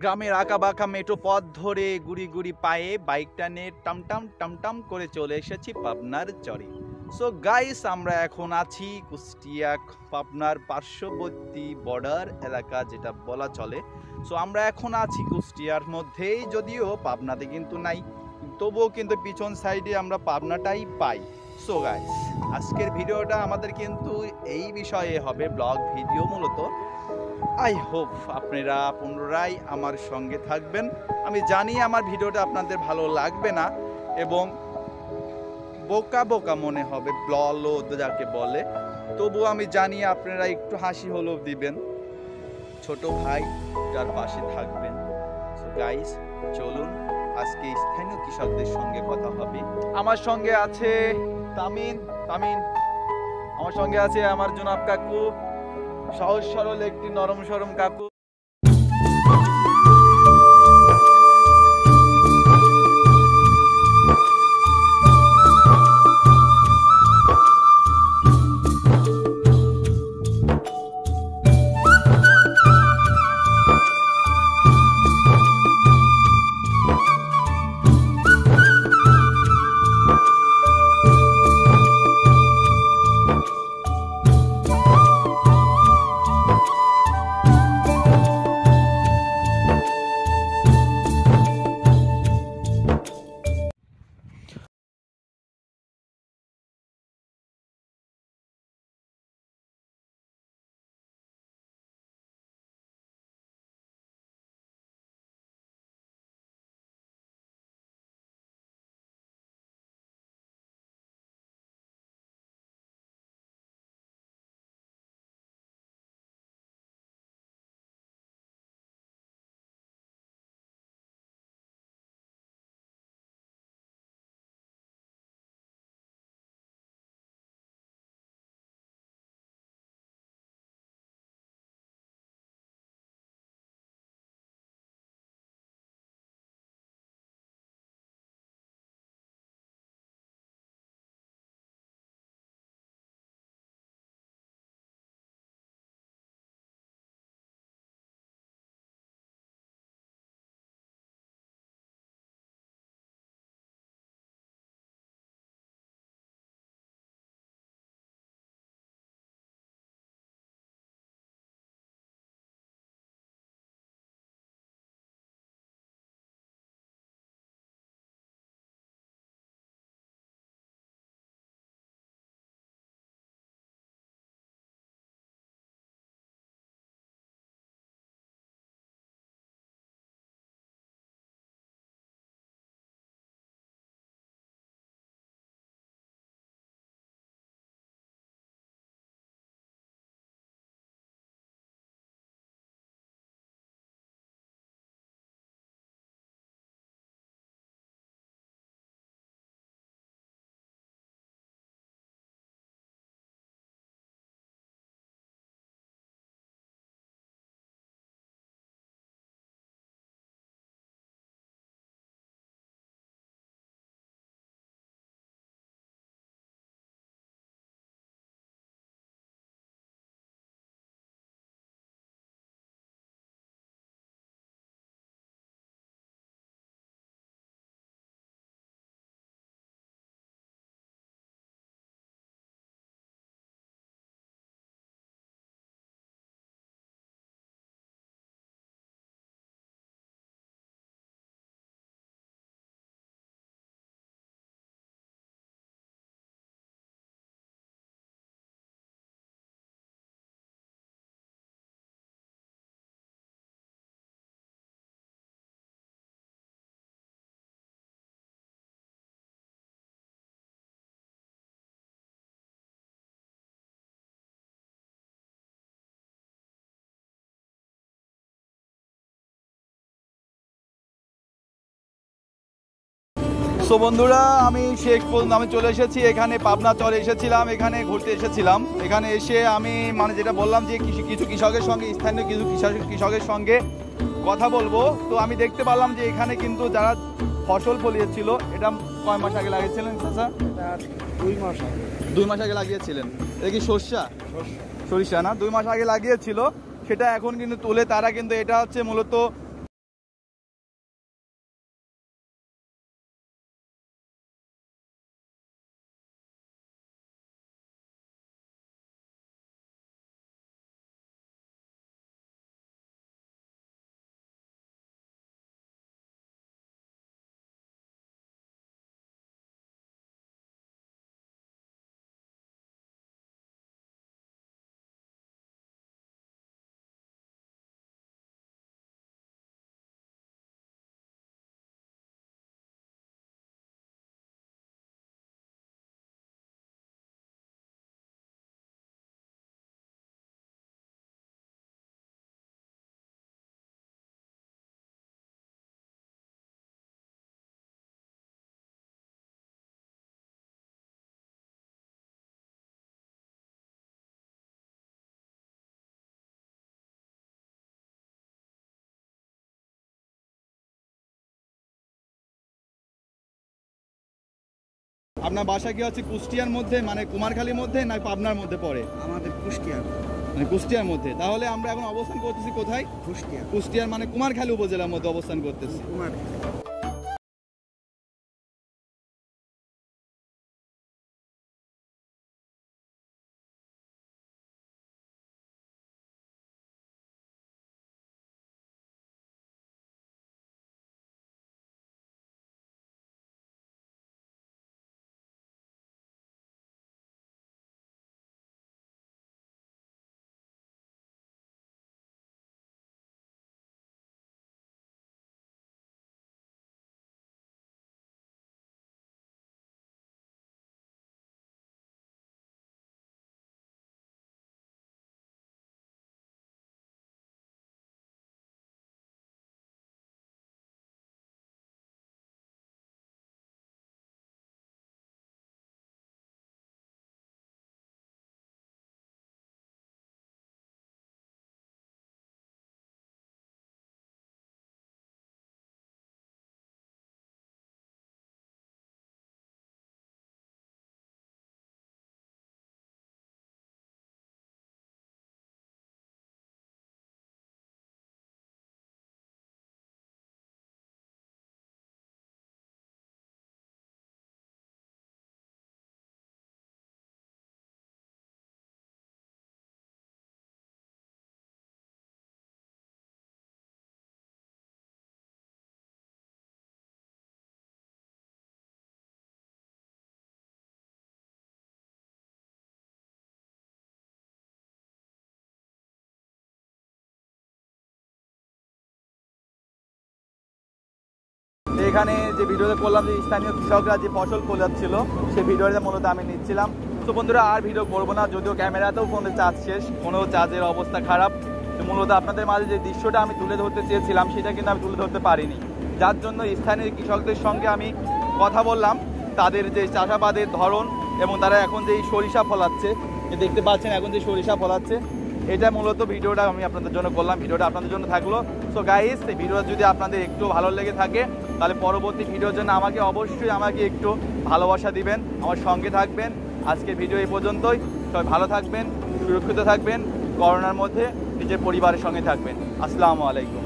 গ্রামের আঁকাবাঁকা মেঠো পথ ধরে গুড়ি গুড়ি পায়ে বাইকটা নিয়ে টামটাম টামটাম করে চলে এসেছি পাবনার চরে। সো গাইস, আমরা এখন আছি কুষ্টিয়া পাবনার পার্শ্ববর্তী বর্ডার এলাকা যেটা বলা চলে। সো আমরা এখন আছি কুষ্টিয়ার মধ্যেই, যদিও পাবনাতে কিন্তু নাই, তবুও কিন্তু পিছন সাইডে আমরা পাবনাটাই পাই। সো গাইস, আজকের ভিডিওটা আমাদের কিন্তু এই বিষয়ে হবে, ব্লগ ভিডিও মূলত। আই হোপ আপনারা পুনরায় আমার সঙ্গে থাকবেন। আমি জানি আমার ভিডিওটা আপনাদের ভালো লাগবে না এবং বোকা বোকা মনে হবে, ব্লদ যাকে বলে, তবু আমি জানি আপনারা একটু হাসি হলেও দিবেন, ছোট ভাই যার পাশে থাকবেন। সো গাইস, চলুন আজকে স্থানীয় কৃষকদের সঙ্গে কথা হবে। আমার সঙ্গে আছে তামিন, আমার সঙ্গে আছে আমার জনাব কাকু, সহজ সরল একটি নরম সরম কাকু। সো বন্ধুরা, আমি শেখ আমি চলে এসেছি এখানে, পাবনা চলে এসেছিলাম, এখানে ঘুরতে এসেছিলাম। এখানে এসে আমি যেটা বললাম যে কিছু কৃষকের সঙ্গে, স্থানীয় কিছু কৃষকের সঙ্গে কথা বলবো। তো আমি দেখতে পেলাম যে এখানে কিন্তু যারা ফসল ফলিয়েছিল, এটা কয় মাস আগে লাগিয়েছিলেন চাচা? 2 মাস আগে লাগিয়েছিলেন। এটা কি সরিষা না? 2 মাস আগে লাগিয়েছিল, সেটা এখন কিন্তু তুলে তারা কিন্তু, এটা হচ্ছে মূলত আপনার বাসা কি হচ্ছে কুষ্টিয়ার মধ্যে, মানে কুমারখালীর মধ্যে, না পাবনার মধ্যে পড়ে? আমাদের কুষ্টিয়া, মানে কুষ্টিয়ার মধ্যে। তাহলে আমরা এখন অবস্থান করতেছি কোথায়? কুষ্টিয়া, কুষ্টিয়ার মানে কুমারখালী উপজেলার মধ্যে অবস্থান করতেছি। কুমার। এখানে যে ভিডিওতে করলাম যে স্থানীয় কৃষকরা যে ফসল ফলাচ্ছিল সেই ভিডিওটা মূলত আমি নিচ্ছিলাম। তো বন্ধুরা আর ভিডিও করবো না, যদিও ক্যামেরাতেও ফোনের চার্জ শেষ, কোনো চার্জের অবস্থা খারাপ। তো মূলত আপনাদের মাঝে যে দৃশ্যটা আমি তুলে ধরতে চেয়েছিলাম সেটা কিন্তু আমি তুলে ধরতে পারিনি, যার জন্য স্থানীয় কৃষকদের সঙ্গে আমি কথা বললাম, তাদের যে চাষাবাদের ধরন এবং তারা এখন যে সরিষা ফলাচ্ছে, দেখতে পাচ্ছেন এখন যে সরিষা ফলাচ্ছে, এটা মূলত ভিডিওটা আমি আপনাদের জন্য করলাম। ভিডিওটা আপনাদের জন্য থাকলো। সো গাইস, এই ভিডিওটা যদি আপনাদের একটু ভালো লেগে থাকে তাহলে পরবর্তী ভিডিওর জন্য অবশ্যই আমাকে একটু ভালোবাসা দিবেন, আমার সঙ্গে থাকবেন। আজকের ভিডিও এই পর্যন্তই। সবাই ভালো থাকবেন, সুরক্ষিত থাকবেন, করোনার মধ্যে নিজের পরিবারের সঙ্গে থাকবেন। আসসালামু আলাইকুম।